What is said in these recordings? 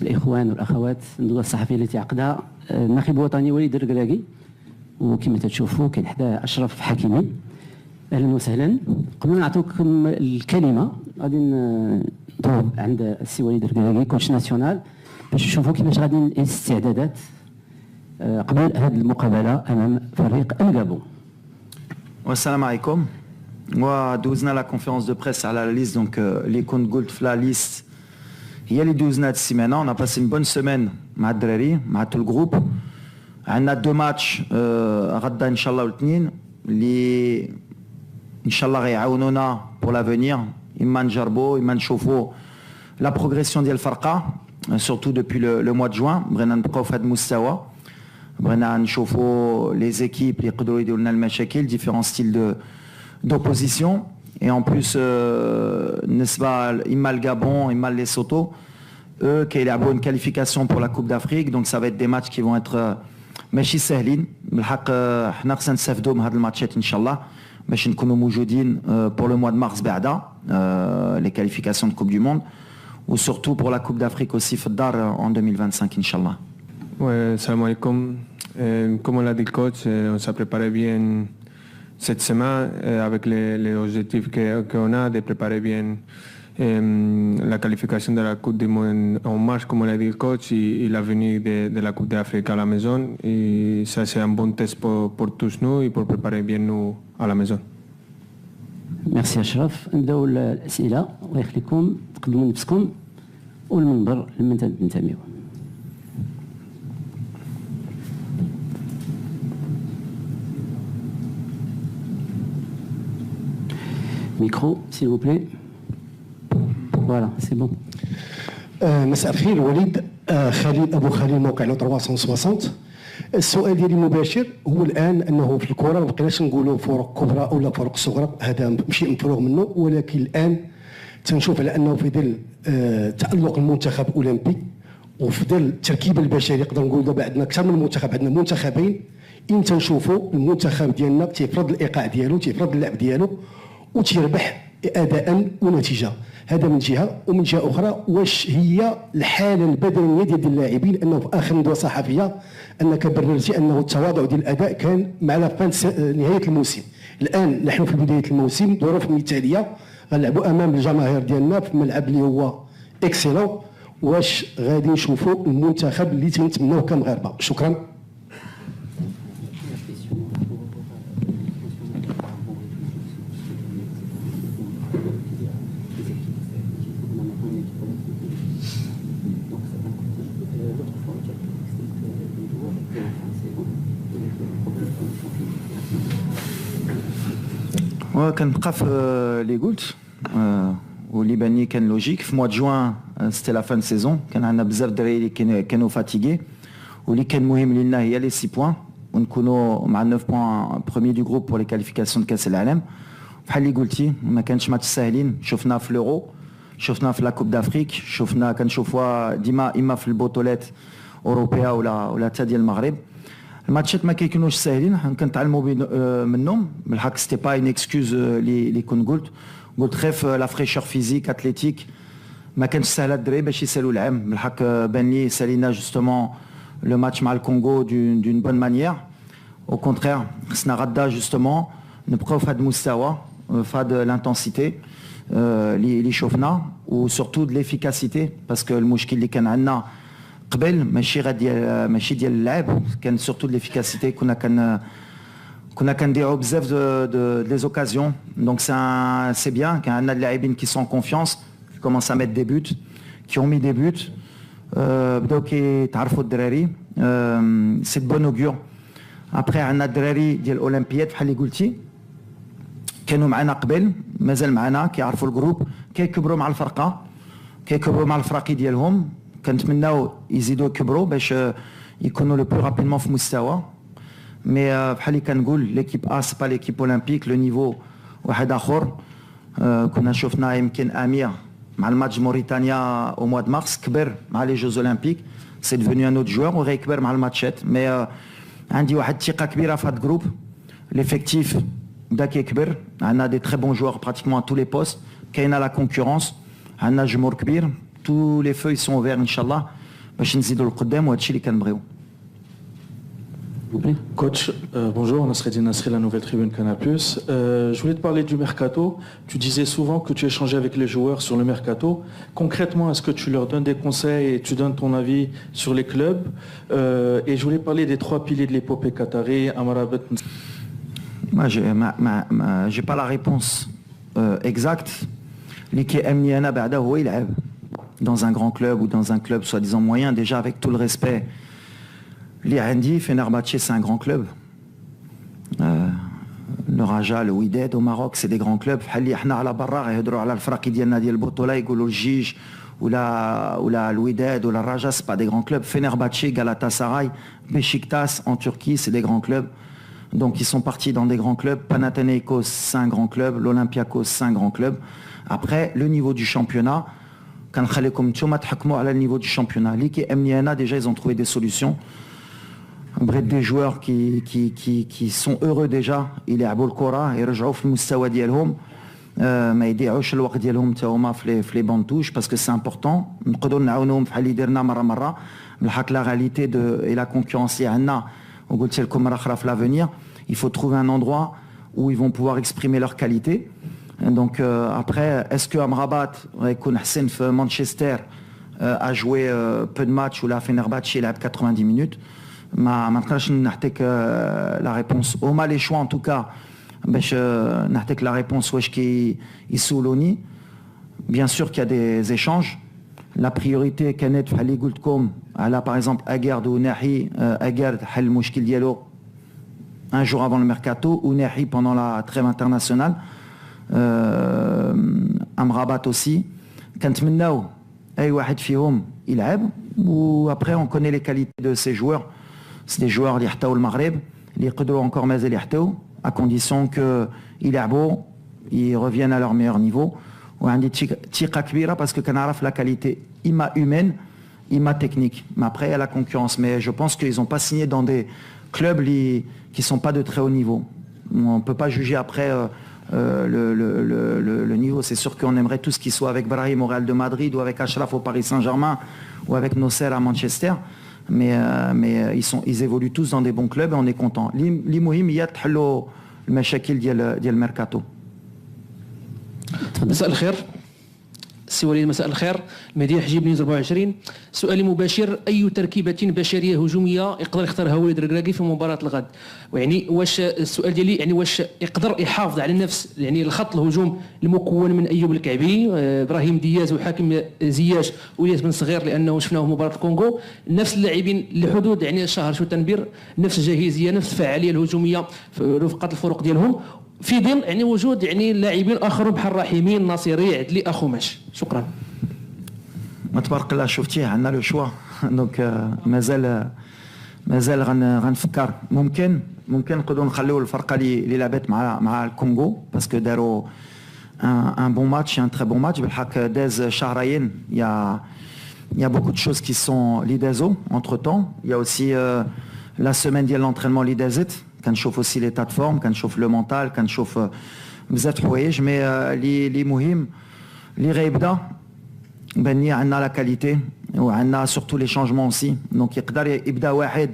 الاخوان والاخوات الندوه الصحفيه التي عقدها الناخب الوطني وليد الركراكي، وكما تشوفوا كاين حدا اشرف حكيمي. اهلا وسهلا. قبل ما نعطيكم الكلمه غادي ندوز عند السي وليد الركراكي كوتش ناسيونال باش نشوفوا كيفاش غادي الاستعدادات قبل هذه المقابله امام فريق الغابون. Assalamu alaikum. Moi, دوزنا la conférence de presse à la liste, donc les comptes Gold la liste. Il y a les 12 nats ici maintenant. On a passé une bonne semaine avec Drari, avec tout le groupe. On a 2 matchs غدا إن شاء الله والاثنين اللي إن شاء الله غيعاونونا pour l'avenir. إما نجربوا إما نشوفوا la progression ديال الفرقة surtout depuis le mois de juin. بغينا نبقاو في هذا المستوى. بغينا نشوفوا les équipes اللي يقدروا يديروا لنا المشاكل différents styles d'opposition. Et en plus, Nesba, Imma le Gabon, Imma le Lesotho, eux qui ont une qualification pour la Coupe d'Afrique, donc ça va être des matchs qui vont être ماشي سهلين. بالحق حنا خصنا نستافدوا من هاد الماتشات ان شاء الله باش نكونوا موجودين pour le mois de mars بعدا les qualifications de Coupe du Monde ou surtout pour la Coupe d'Afrique aussi في الدار en 2025 ان شاء الله. Ouais, salam alaikum. Comme l'a dit le coach, on s'est préparé bien cette semaine avec les objectifs qu'on a de préparer bien la qualification de la Coupe du Monde en mars, comme l'a dit le coach, et la venue de la Coupe d'Afrique à la maison. Et ça, c'est un bon test pour tous nous et pour préparer bien nous à la maison. ميرسي اشرف. نبداو الاسئله، الله يخليكم تقدموا نفسكم والمنبر لمن تنتميوا. Micro, s'il vous plaît. Voilà, c'est bon. مساء الخير وليد. خليل ابو خليل موقع لو 360. السؤال ديالي المباشر هو الان انه في الكره ما بقيناش نقولوا فرق كبرى او فرق صغرى، هذا شيء مفروغ منه، ولكن الان تنشوف على انه في ظل تالق المنتخب الاولمبي وفي ظل التركيبه البشريه نقدر نقول دابا عندنا اكثر من منتخب، عندنا منتخبين. امتى نشوفوا المنتخب ديالنا تيفرض الايقاع ديالو، تيفرض اللعب ديالو وتيربح اداء ونتيجه؟ هذا من جهه. ومن جهه اخرى، واش هي الحاله البدنيه ديال اللاعبين؟ انه في اخر ندوه صحفيه انك بررتي انه التواضع ديال الاداء كان مع نهايه الموسم. الان نحن في بدايه الموسم، ظروف مثاليه، غنلعبوا امام الجماهير ديالنا في ملعب اللي هو اكسيلون. واش غادي نشوفوا المنتخب اللي تنتمناوه كمغاربه؟ شكرا. كنبقى في لي قلت واللي بان لي كان لوجيك. في mois de juin c'était la fin de saison، كان عندنا بزاف دراري اللي كانوا فاتيغي، واللي كان مهم لينا هي لي 6 بوين ونكونوا مع 9 بوين بروميي دو جروب بور لي كاليفيكاسيون دو كاس العالم. بحال اللي قلتي ما كانش ماتش ساهلين، شفنا في لورو، شفنا في لا كوب دافريك، شفنا كنشوفوها ديما اما في البطولات اوروبيه ولا حتى ديال المغرب. الماتشات ما كيكونوش ساهلين، كنتعلموا منهم. بالحق سيتي با اون اكسكوز اللي كنت قلت غير لا فريشور فيزيك اتليتيك ما كانش سهله الدراري باش يسالوا العام. بالحق بان لي سالينا جوستومون لو ماتش مع الكونغو دون بون مانيير. او كونترير خصنا غدا جوستومون نبقاو في هذا المستوى، في هذا لانتونسيتي اللي شفنا، وسورتو د ليفيكاسيتي، باسكو المشكل اللي كان عندنا قبل ماشي ديال اللعب، كان سورتو د ليفيكاسيتي. كنا كنديروا بزاف دو لي اوكازيون. دونك سي بيان كان عندنا اللاعبين كي سون كونفيونس، كي كومونس ا ميت دي بوت، كي اون مي دي بوت، بداو كيتعرفوا الدراري. سي بون اوغور. ابخي عندنا الدراري ديال الاولمبياد بحال اللي قلتي كانوا معنا قبل، مازال معنا، كيعرفوا الجروب، كيكبروا مع الفرقه، كيكبروا مع الفراقي ديالهم. كنتمناو يزيدوا يكبروا باش يكونوا لو بلو رابيدمون في مستوى. مي بحال اللي كنقول ليكيب ا سي با ليكيب اولمبيك، لو نيفو واحد اخر. كنا شفنا يمكن امير مع الماتش موريتانيا او موا دو مارس، كبر مع لي جوز اولمبيك، سي ديفوني ان اوت جوار وغيكبر مع الماتشات. مي عندي واحد الثقه كبيره في هذا الجروب. ليفيكتيف بدا كيكبر، عندنا دي تري بون جوار براتيكمون ا تو لي بوست، كاينه لا كونكورونس، عندنا جمهور كبير، tous les feux ils sont ouverts Inch'Allah. باش نزيدوا لقدام وهذا الشيء اللي كنبغيو. Coach, bonjour, Nasreddin Nasri, la nouvelle tribune Canal+. Je voulais te parler du mercato. Tu disais souvent que tu échangeais avec les joueurs sur le mercato. Concrètement, est-ce que tu leur donnes des conseils et tu donnes ton avis sur les clubs Et je voulais parler des 3 piliers de l'épopée qatari, Amrabat. Moi, j'ai pas la réponse exacte. Dans un grand club ou dans un club soi-disant moyen, déjà avec tout le respect. L'Iandi, Fenerbahçe, c'est un grand club. Le Raja, le Wydad au Maroc, c'est des grands clubs. Ou le Wydad ou le Raja, c'est pas des grands clubs. Fenerbahçe, Galatasaray, Beşiktaş en Turquie, c'est des grands clubs. Donc ils sont partis dans des grands clubs. Panathinaikos, c'est un grand club. L'Olympiakos, c'est un grand club. Après, le niveau du championnat, quand le niveau du championnat, déjà ils ont trouvé des solutions. Bref, des joueurs qui sont heureux déjà, ils يلعبوا الكرة يرجعوا في المستوى ديالهم ما يضيعوش الوقت ديالهم حتى هما في لي بون توش parce que c'est important نقدروا نعاونوهم بحال اللي درنا مرة بالحق la réalité et la concurrence اللي عندنا وقلت لكم مرة أخرى في l'avenir il faut trouver un endroit où ils vont pouvoir exprimer leur qualité. Donc après est-ce que Amrabat يكون حسن في Manchester a joué peu de matchs ou la Fenerbahçe il a 90 minutes. ما نقدرش نعطيك la réponse. هما les choix en tout cas باش نعطيك la réponse واش يسولوني. Bien sûr qu'il y a des échanges. La priorité كانت بحال اللي قلت لكم على par exemple Aguerd ou Nahi. Aguerd حل المشكل ديالو un jour avant le mercato ou Nahi pendant la trêve internationale. Amrabat aussi. كنتمناو اي واحد فيهم يلعب و après on connaît les qualités de ces joueurs. C'est des joueurs qui يحتووا المغرب اللي يقدروا encore مازال يحتووا à condition que يلعبوا ils reviennent à leur meilleur niveau. وعندي ثقة كبيرة parce que كنعرف la qualité imma humaine imma technique. Mais après il y a la concurrence. Mais je pense qu'ils n'ont pas signé dans des clubs qui ne sont pas de très haut niveau. On ne peut pas juger après le niveau. C'est sûr qu'on aimerait tous qu'ils soient avec Brahim au Real de Madrid ou avec Achraf au Paris Saint-Germain ou avec Nasser à Manchester. Mais ils évoluent tous dans des bons clubs et on est content. المهم هي تحلوا المشاكل ديال الميركاتو. مساء الخير سي وليد. مساء الخير. مهدي حجيب نيوز 24. سؤالي مباشر: اي تركيبه بشريه هجوميه يقدر يختارها وليد الركراكي في مباراه الغد؟ ويعني واش السؤال ديالي يعني واش يقدر يحافظ على نفس يعني الخط الهجوم المكون من ايوب الكعبي ابراهيم دياز وحاكم زياش والياس بن صغير لانه شفناه في مباراه الكونغو، نفس اللاعبين لحدود يعني شهر شو تنبير، نفس الجاهزيه نفس الفعاليه الهجوميه رفقه الفرق ديالهم في ظل يعني وجود يعني لاعبين اخرون بحال رحيمي ناصيري عدلي اخوماش؟ شكرا. ما تبارك الله شفتيه عندنا لو شوا دونك مازال غنفكر. ممكن نقدروا نخليو الفرقه اللي لعبت مع الكونغو باسكو داروا un bon match, un très bon match. بالحق داز شهرين il y a beaucoup de choses qui sont lidazo entre temps. Il y a aussi la semaine ديال l'entraînement lidazet. كنشوف aussi l'état de forme, كنشوف le mental, كنشوف بزاف حوايج. مي اللي مهم اللي غيبدا بني عندنا لا كاليتي وعندنا سورتو لي شانجمون اوسي. دونك يقدر يبدا واحد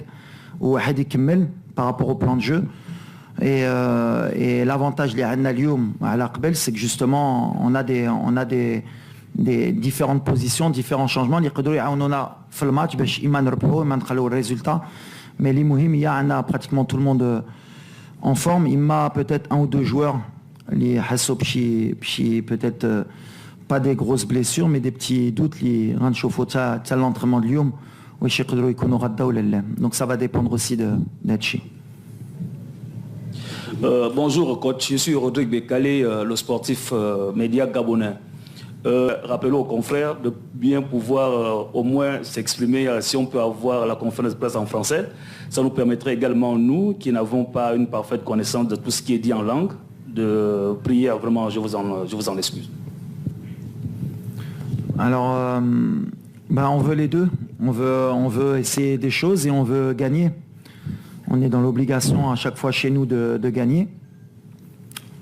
وواحد يكمل بارابور او بلان دو جو. Et l'avantage اللي عندنا اليوم على قبل c'est que justement on a des différentes positions, différents changements اللي يقدروا يعاونونا في الماتش باش اما نربحوا اما نخليو الريزولتا. Mais اللي مهم هي عندنا pratiquement tout le monde en forme. اما peut-être un ou deux joueurs اللي حسوا بشي peut-être pas des grosses blessures mais des petits doutes اللي غنشوفوا حتى l'entraînement de اليوم واش يقدروا يكونوا غدا ولا لا. Donc ça va dépendre aussi de هادشي. Bonjour coach, je suis Rodrigue Bekale, le sportif média gabonais. Rappelons aux confrères de bien pouvoir au moins s'exprimer, si on peut avoir la conférence de presse en français. Ça nous permettrait également, nous, qui n'avons pas une parfaite connaissance de tout ce qui est dit en langue, de prier. Vraiment, je vous en excuse. Alors, on veut les deux. On veut essayer des choses et on veut gagner. On est dans l'obligation à chaque fois chez nous de gagner.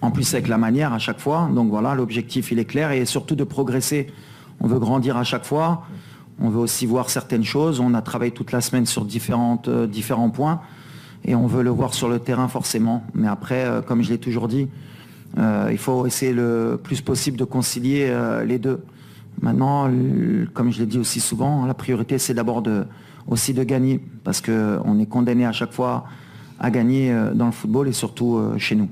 En plus avec la manière à chaque fois. Donc voilà, l'objectif il est clair et surtout de progresser. On veut grandir à chaque fois. On veut aussi voir certaines choses. On a travaillé toute la semaine sur différents points et on veut le voir sur le terrain forcément. Mais après, comme je l'ai toujours dit, il faut essayer le plus possible de concilier les deux. Maintenant, comme je l'ai dit aussi souvent, la priorité c'est d'abord aussi de gagner parce qu'on est condamné à chaque fois à gagner dans le football et surtout chez nous.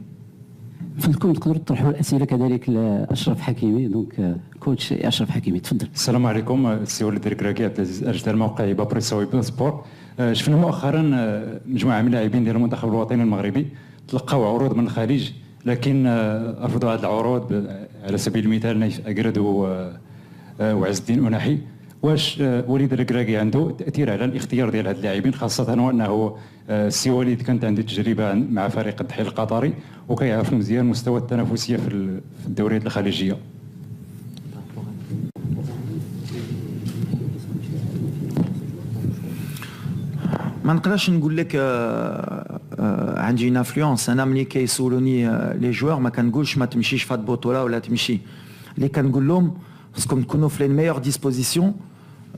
فضلكم تقدروا تطرحوا الاسئله كذلك لاشرف حكيمي دونك كوتش اشرف حكيمي تفضل. السلام عليكم السي وليد الكراكي عبد العزيز اجدر موقع بابريسا بن سبور. شفنا مؤخرا مجموعه من اللاعبين ديال المنتخب الوطني المغربي تلقاو عروض من الخارج لكن رفضوا هذه العروض على سبيل المثال نايف اكرد وعز الدين أناحي. واش وليد الكراكي عنده تاثير على الاختيار ديال هاد اللاعبين خاصه وانه السي وليد كانت عنده تجربه مع فريق الضحيه القطري وكيعرف مزيان مستوى التنافسيه في الدوريات الخليجيه. ما نقدرش نقول لك عندي اون انفلونس. انا ملي كيسولوني لي جوار ما كنقولش ما تمشيش في هاد البطوله ولا تمشي. اللي كنقول لهم خصكم تكونوا في لي ميور ديسبوزيسيون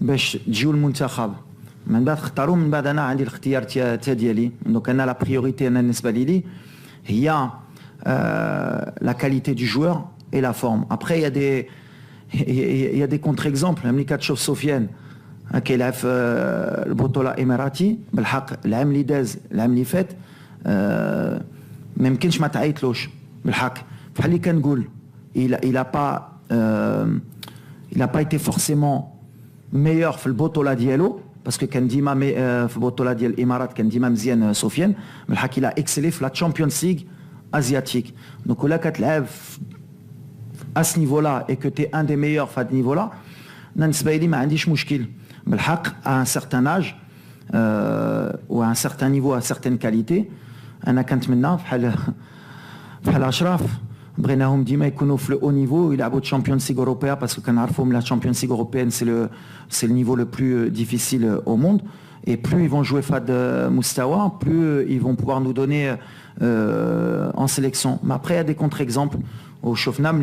باش تجيو المنتخب. من بعد تختاروا من بعد انا عندي الاختيار ديالي. دونك انا لا بريوريتي انا بالنسبه لي هي لا كاليتي دو جوور اي لا فورم. ابري il y a des contre-exemples. ملي كتشوف سفيان كيلعب في البطوله الاماراتي بالحق العام اللي داز العام اللي فات ما يمكنش ما تعيطلوش بالحق. بحال اللي كنقول il a pas été forcément meilleur في البطوله ديالو باسكو كان ديما في البطوله ديال الامارات كان ديما مزيان سفيان بالحق. il a excellé في لا تشامبيونز ليغ asiatique. Donc ولا كتلعب à ce niveau-là et que tu es un des meilleurs à ce niveau-là, بالنسبه لي ما عنديش مشكل بالحق à un certain âge ou à un certain niveau, à certaines qualités. انا كنتمنى بحال اشرف بغيناهم ديما يكونوا في الاو نيفو يلعبوا تشامبيونز ليغ اوروبيا باسكو كنعرفهم لا تشامبيونز ليغ اوروبيان سي لو نيفو لو بلو ديفيسيل au monde. Et plus ils vont jouer Fad Moustawa, plus ils vont pouvoir nous donner en sélection. Mais après, il y a des contre-exemples. Au Shofnam,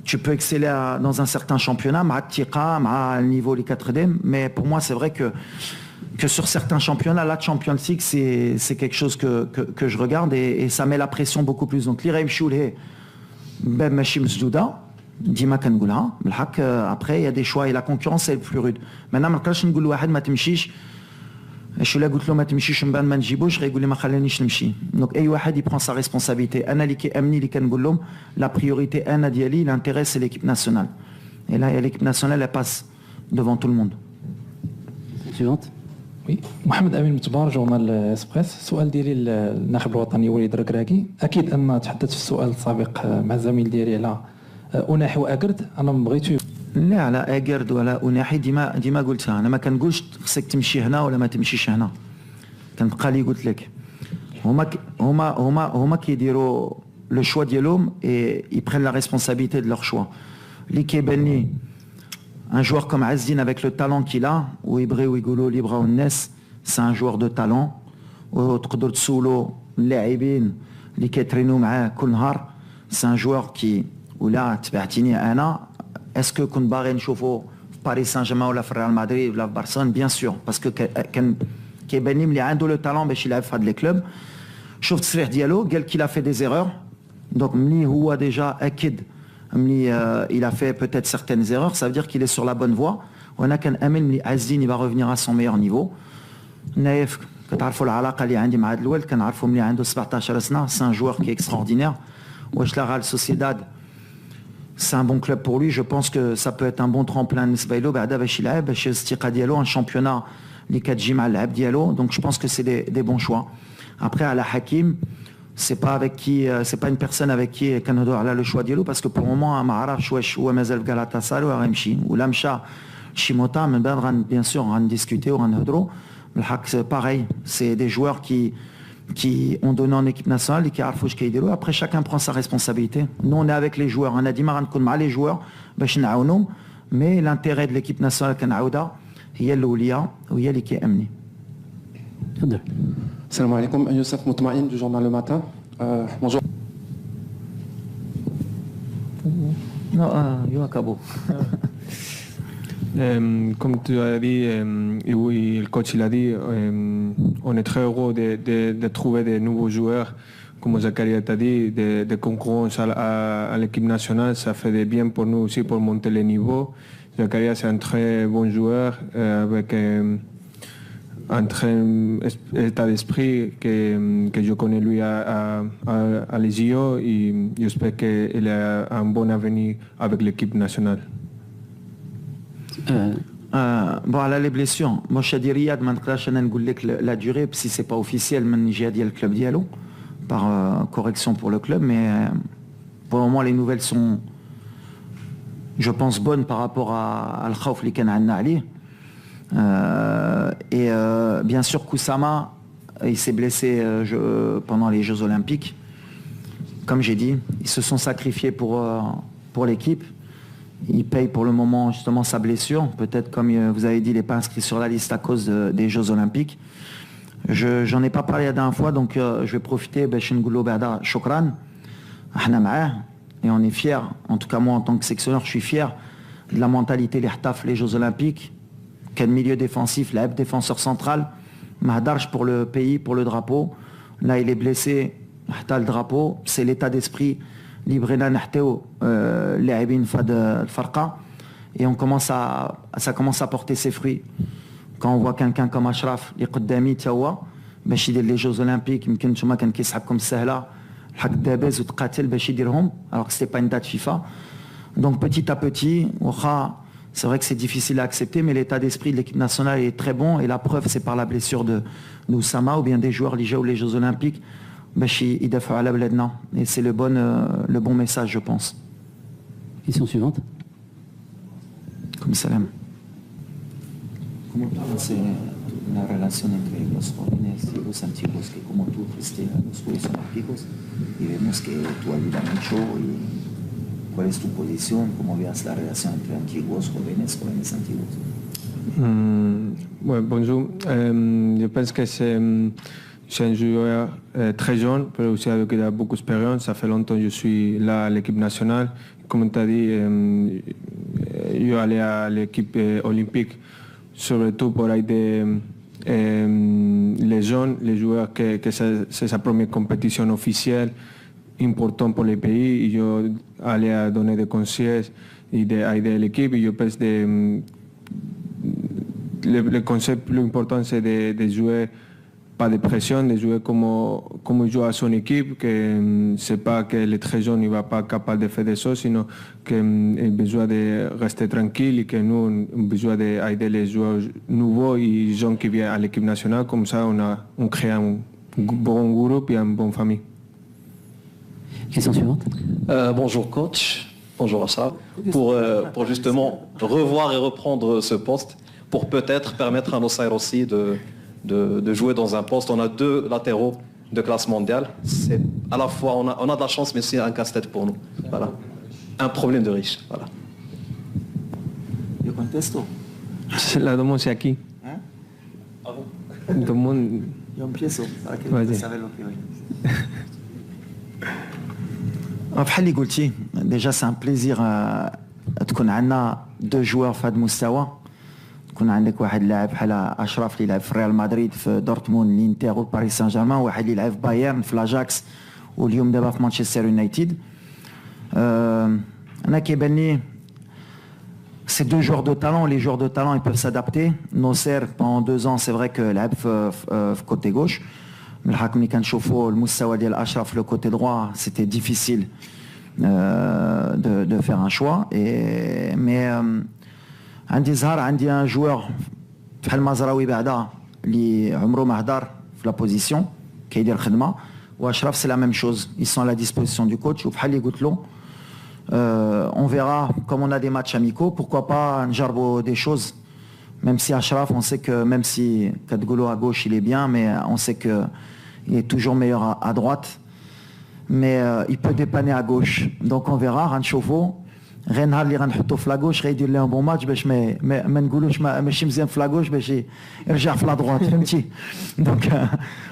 tu peux exceller dans un certain championnat, à le niveau les 4D. Mais pour moi, c'est vrai que sur certains championnats, la Champions League, c'est quelque chose que je regarde et ça met la pression beaucoup plus. Donc, l'Iraim Choulhe, Ben Machim Zdouda, Dima Kangoula, après, il y a des choix et la concurrence est plus rude. Maintenant, je ne sais pas si je suis قلت له ما تمشيش من بعد ما نجيبوش غيقول لي ما خلانيش نمشي. دونك اي واحد يبرون سا ريسبونسابيلتي. انا اللي كيامني اللي كنقول لهم لا بريوريتي انا ديالي لانتيري سي ليكيب ناسيونال اي لا ليكيب ناسيونال باس devant tout le monde. suivante. وي محمد امين متبار جورنال اسبريس. السؤال ديالي للناخب الوطني وليد الكراكي. اكيد ان تحدثت في السؤال السابق مع الزميل ديالي على أناحي وأكرد. انا بغيتو لا على اكرد ولا أناحي ديما قلتها. انا ما كنقولش خصك تمشي هنا ولا ما تمشيش هنا. كنبقى لي قلت لك هما كيديروا لو شوا ديالهم et ils prennent la responsabilité de leur choix. اللي كيبان لي un joueur comme Azdin avec le talent qu'il a ويبغي ويقولوا لي بغاو الناس c'est un joueur de talent. وتقدر تسولوا اللاعبين اللي كيترينوا معاه كل نهار c'est un joueur qui ولا تبعتيني انا اسكو كنت باغي نشوفو في باريس سان جيرمان ولا في ريال مدريد ولا في برشلونه بيان سور باسكو كان كيبان لي ملي عنده لو تالون باش يلعب في هاد لي كلوب. شفت التصريح ديالو قال كي لا في دي زيرور. دونك ملي هو ديجا اكيد ملي il a fait peut-être certaines erreurs ça veut dire qu'il est sur la bonne voie. وانا كنامن ملي عزين il va revenir à son meilleur niveau. نايف كتعرفوا العلاقه اللي عندي مع هاد الولد كنعرفوا ملي عنده 17 سنه. c'est un joueur qui est extraordinaire. واش لا ريال سوسيداد c'est un bon club pour lui. Je pense que ça peut être un bon tremplin بالنسبه له بعدا باش يلعب باش الثقه ديالو un championnat اللي كتجي مع اللعب ديالو. Donc je pense que c'est des bons choix. Après à la Hakim c'est pas une personne avec qui كنهضروا على لو شوا ديالو باسكو pour le moment ما عرفش واش هو مازال في غالاتاساراي ولا غيمشي ولا مشى شي موطا من بعد bien sûr غندiscuter وغنهضروا بالحق. C'est pareil, c'est des joueurs qui ont donné en équipe nationale et qui عرفوا واش كيديروا. Après chacun prend sa responsabilité. Nous on est avec les joueurs. انا ديما غنكون مع les joueurs باش نعاونهم. Mais l'intérêt de l'équipe nationale كنعاودها هي الاوليه وهي اللي كيامني. تفضل. السلام عليكم. يوسف مطمئن du journal Le Matin. Bonjour. Non, you Akabo. Comme tu as dit, et oui, le coach il a dit, on est très heureux de trouver de nouveaux joueurs, comme Zakaria t'a dit, de concurrence à l'équipe nationale. Ça fait du bien pour nous aussi pour monter le niveau. Zakaria c'est un très bon joueur avec un très état d'esprit que je connais lui à les JO et j'espère qu'il a un bon avenir avec l'équipe nationale. Bon, على les blessures, moi je dis Riyad ما نقدرش انا نقول لك la durée si c'est pas officiel من الجهه ديال الكلوب ديالو par correction pour le club, mais pour le moment les nouvelles sont, je pense, bonnes par rapport à الخوف اللي كان عندنا عليه. Et bien sûr Koussama il s'est blessé pendant les Jeux Olympiques. Comme j'ai dit, ils se sont sacrifiés pour l'équipe. Il paye pour le moment justement sa blessure. Peut-être, comme vous avez dit, il n'est pas inscrit sur la liste à cause des Jeux Olympiques. J'en ai pas parlé la dernière fois, donc je vais profiter. Shukran. Et on est fiers, en tout cas moi en tant que sectionneur, je suis fier de la mentalité les Jeux Olympiques. Quel milieu défensif, la défenseur central. Mahdarj pour le pays, pour le drapeau. Là il est blessé, le drapeau, c'est l'état d'esprit. Librena Nahteo, Léabine Fad Farqa, et ça commence à porter ses fruits. Quand on voit quelqu'un comme Ashraf, les Qaddami, Tiawa, باش يدير les Jeux Olympiques, يمكن نتوما كان كيسحبكم السهله الحق دابز وتقاتل باش يديرهم, alors que c'était pas une date FIFA. Donc petit à petit, c'est vrai que c'est difficile à accepter, mais l'état d'esprit de l'équipe nationale est très bon, et la preuve c'est par la blessure de Oussama ou bien des joueurs liés aux Jeux Olympiques. Et c'est le bon message, je pense. Question suivante. Comme salam. Comment penser la relation entre los jóvenes y los antiguos, que como tú fuiste a los Juegos Olímpicos y vemos que tú ayudas mucho, y cuál es tu posición, cómo veas la relación entre antiguos, jóvenes antiguos? Ouais, bonjour. Je pense que c'est un joueur très jeune, mais aussi avec beaucoup d'expérience. Ça fait longtemps que je suis là à l'équipe nationale. Comme tu as dit, je suis allé à l'équipe olympique, surtout pour aider les jeunes, les joueurs, que c'est sa première compétition officielle, importante pour le pays. Je suis allé à donner des conseils et aider l'équipe. Je pense que le concept plus important, c'est de jouer pas de pression, de jouer comme il joue à son équipe, que c'est pas que le très jeune ne va pas capable de faire des choses, sinon qu'il a besoin de rester tranquille et que nous avons besoin d'aider les joueurs nouveaux et les gens qui viennent à l'équipe nationale. Comme ça, on crée un bon groupe et une bonne famille. Question suivante. Bonjour coach, bonjour Ashraf. Pour justement revoir et reprendre ce poste, pour peut-être permettre à Nossair aussi de jouer dans un poste. On a deux latéraux de classe mondiale. C'est à la fois, on a de la chance, mais c'est un casse-tête pour nous. Voilà. Un problème de riche. Voilà. Yo contesto. La demande c'est à qui? Hein? Demande. Yo empiezo para que Vas-y. saber lo que بحال اللي قلتي déjà c'est un plaisir تكون عندنا deux joueurs في هذا المستوى. تكون عندك واحد لاعب بحال اشرف اللي يلعب في ريال مدريد، في دورتموند، الانتر وباريس سان جيرمان، واحد اللي يلعب في بايرن، في لاجاكس، واليوم دابا في مانشستر يونايتد. انا كيبان لي c'est deux joueurs de talent. Les joueurs de talent ils peuvent s'adapter. Nosser pendant 2 ans c'est vrai que لعب في côté gauche. الحق ملي كنشوفوا المستوى ديال اشرف في لو كوتي droit c'était difficile de faire un choix. Et mais عندي زهر، عندي ان جوور بحال مزراوي بعدا اللي عمره ما هدر في لا بوزيسيون كيدير الخدمه، واشرف سي لا ميم شوز. Ils sont à la disposition du coach. وبحال اللي قلت له on verra, comme on a des matchs amicaux, pourquoi pas نجربوا des choses. Même si Ashraf, on sait que même si Kadgolo à gauche il est bien, mais on sait que il est toujours meilleur à droite. Mais il peut dépanner à gauche. Donc on verra, غنشوفوا. غير نهار اللي غنحطو في لاغوش غيدير لهم بون ماتش باش ما نقولوش ماشي مزيان في لاغوش باش يرجع في لا دروات، فهمتي؟ دونك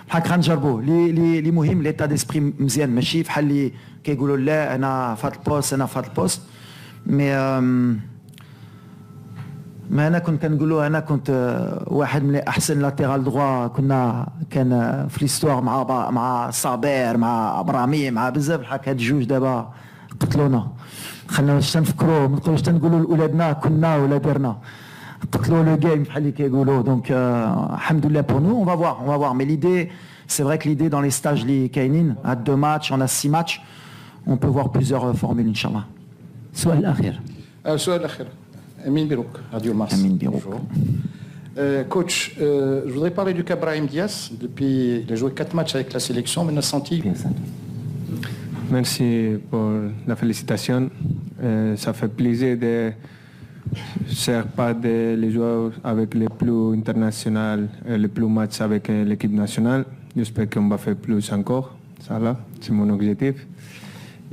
بحال غنجربوه. اللي مهم ليتا ديسبري مزيان، ماشي بحال اللي كيقولوا لا انا في هذا البوست انا في هذا البوست. مي ما انا كنت كنقولوا انا كنت واحد من احسن لاتيرال دروا كان في ليستوار مع صابير مع ابرامي مع بزاف الحاك هاد الجوج دابا قتلونا خلينا واش تنفكروا ما نقولوش تنقولوا لاولادنا كنا ولا درنا قتلوا لو جيم بحال اللي كيقولوا دونك الحمد لله pour nous on va voir mais l'idée c'est vrai que l'idée dans les stages اللي كاينين à 2 matchs on a 6 matchs on peut voir plusieurs formules inchallah. السؤال الاخير. السؤال الاخير Amine Birouk, Radio Mars. Amine Birouk. Coach, je voudrais parler du cas Brahim Diaz. Depuis, il a joué 4 matchs avec la sélection, mais on a senti. Merci pour la félicitation. Ça fait plaisir de faire part des joueurs avec les plus internationaux, les plus matchs avec l'équipe nationale. J'espère qu'on va faire plus encore. Ça là, c'est mon objectif.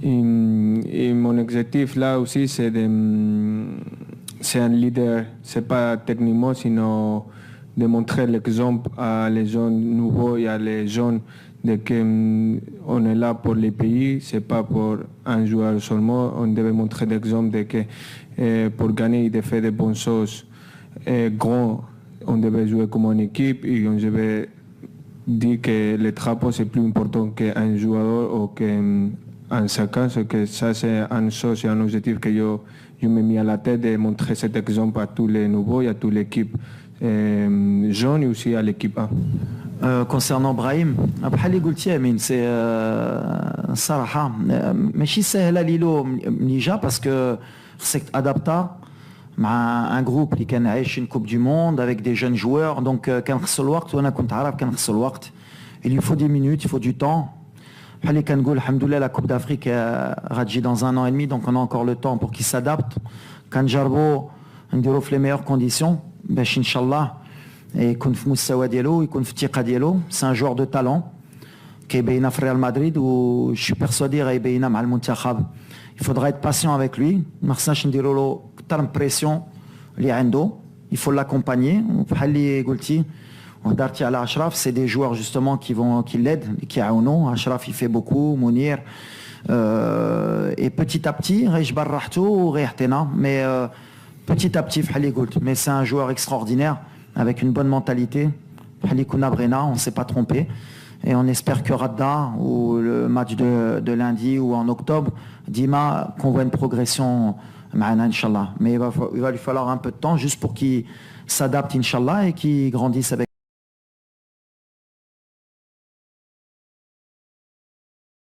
Et mon objectif là aussi, c'est un leader, c'est pas techniquement, sinon de montrer l'exemple à les jeunes nouveaux et à les jeunes de qu'on est là pour les pays, c'est pas pour un joueur seulement. On devait montrer l'exemple de que pour gagner et de faire de bonnes choses grands, on devait jouer comme une équipe et on devait dire que le drapeau c'est plus important qu'un joueur ou qu'un chacun, que ça c'est une chose et un objectif que je me mis à la tête de montrer cet exemple à tous les nouveaux et à toute l'équipe jeune et aussi à l'équipe A. Concernant Brahim, بحال اللي قلتي امين سي الصراحه ماشي سهله ليلو ملي جا باسكو خصك تادابتا مع ان جروب اللي كان عايشين كوب دو موند افيك دي جون جوور دونك كان خصو الوقت وانا كنت عارف كان خصو الوقت il faut des minutes il faut du temps بحال اللي كنقول الحمد لله لا كوب دافريك غتجي dans un an et demi donc on a encore le temps pour qu'il s'adapte كنجربوا نديرو في les meilleures conditions باش ان شاء الله يكون في مستوى ديالو يكون في الثقه ديالو سي ان جوار دو تالون كيبينا في ريال مدريد و جو بيرسودي غيبينا مع المنتخب il faudra être patient avec lui ما خصناش نديروا له كثر من بريسيون اللي عنده il faut l'accompagner بحال اللي قلتي وهضرتي على اشرف سي دي جوار جوستومون qui l'aident اللي كيعاونوا اشرف il fait beaucoup منير et petit à petit غيجبر راحته وغيعطينا mais petit à petit بحال اللي قلت mais c'est un joueur extraordinaire avec une bonne mentalité. On ne s'est pas trompé. Et on espère que Radda, ou le match de lundi ou en octobre, Dima, qu'on voit une progression, Inch'Allah. Mais il va lui falloir un peu de temps juste pour qu'il s'adapte, Inch'Allah, et qu'il grandisse avec